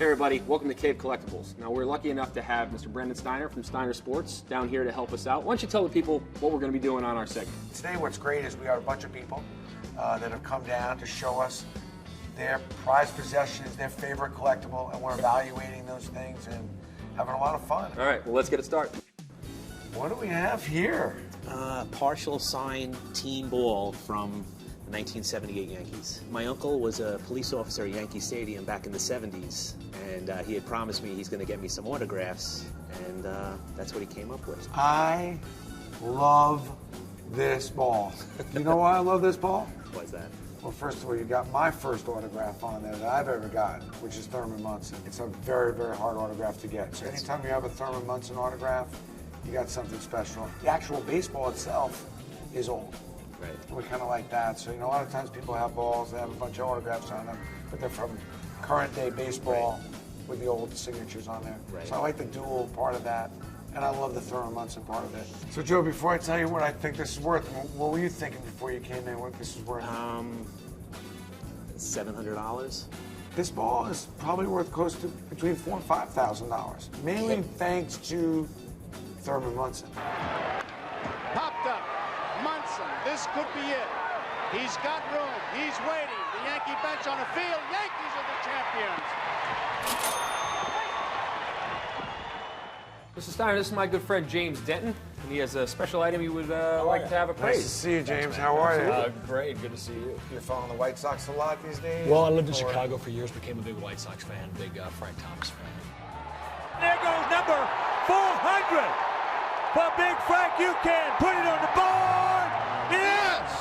Hey everybody, welcome to Cave Collectibles. Now we're lucky enough to have Mr. Brendan Steiner from Steiner Sports down here to help us out. Why don't you tell the people what we're going to be doing on our segment? Today what's great is we got a bunch of people that have come down to show us their prized possessions, their favorite collectible, and we're evaluating those things and having a lot of fun. All right, well let's get it started. What do we have here? Partial signed team ball from the 1978 Yankees. My uncle was a police officer at Yankee Stadium back in the 70s, and he had promised me he's going to get me some autographs, and that's what he came up with. I love this ball. You know why I love this ball? What's that? Well, first of all, you got my first autograph on there that I've ever got, which is Thurman Munson. It's a very, very hard autograph to get. So anytime you have a Thurman Munson autograph, you got something special. The actual baseball itself is old. Right. We kind of like that. So, you know, a lot of times people have balls, they have a bunch of autographs on them, but they're from current day baseball with the old signatures on there. Right. So I like the dual part of that, and I love the Thurman Munson part of it. So, Joe, before I tell you what I think this is worth, what were you thinking before you came in, what this is worth? $700. This ball is probably worth close to between $4,000 and $5,000, mainly thanks to Thurman Munson. Popped up. Munson, this could be it. He's got room. He's waiting. The Yankee bench on the field. Yankees are the champions. Mr. Steiner, this is my good friend James Denton, and he has a special item he would like to have appraised. Nice to see you, James. How are you? Great, good to see you. You're following the White Sox a lot these days? Well, I lived in Chicago for years, became a big White Sox fan, big Frank Thomas fan. There goes number 400 for Big Frank. You can put it on the board. Yes!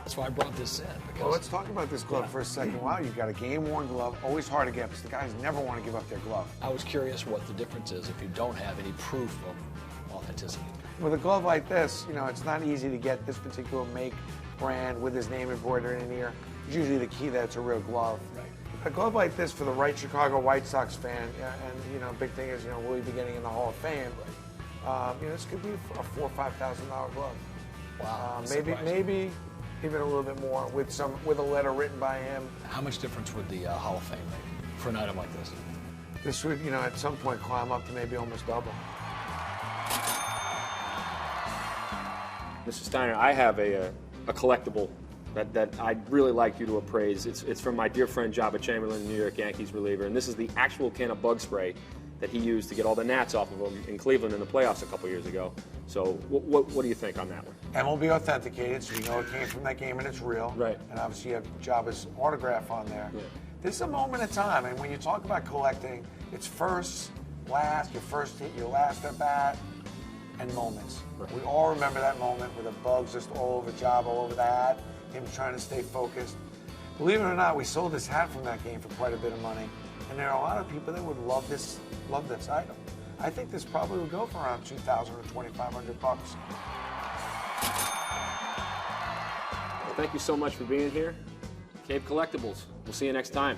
That's why I brought this in. Because Well, let's talk about this glove for a second. Wow, you've got a game-worn glove. Always hard to get because the guys never want to give up their glove. I was curious what the difference is if you don't have any proof of authenticity. With a glove like this, you know, it's not easy to get this particular make, brand with his name embroidered in here. It's usually the key that it's a real glove. Right. A glove like this for the right Chicago White Sox fan, and you know, big thing is, you know, will he be getting in the Hall of Fame? You know, this could be a $4,000 or $5,000 glove. Wow. Maybe even a little bit more with a letter written by him. How much difference would the Hall of Fame make for an item like this? This would, you know, at some point climb up to maybe almost double. Mr. Steiner, I have a collectible that I'd really like you to appraise. It's from my dear friend Joba Chamberlain, New York Yankees reliever, and this is the actual can of bug spray that he used to get all the gnats off of him in Cleveland in the playoffs a couple years ago. So what do you think on that one? MLB authenticated, so you know it came from that game and it's real. Right. And obviously you have Joba's autograph on there. Yeah. This is a moment in time, and when you talk about collecting, it's first, last, your first hit, your last at bat, and moments. Right. We all remember that moment with the bugs just all over Joba, all over the hat, him trying to stay focused. Believe it or not, we sold this hat from that game for quite a bit of money, and there are a lot of people that would love this item. I think this probably would go for around $2,000 or $2,500 bucks. Well, thank you so much for being here. Cave Collectibles. We'll see you next time.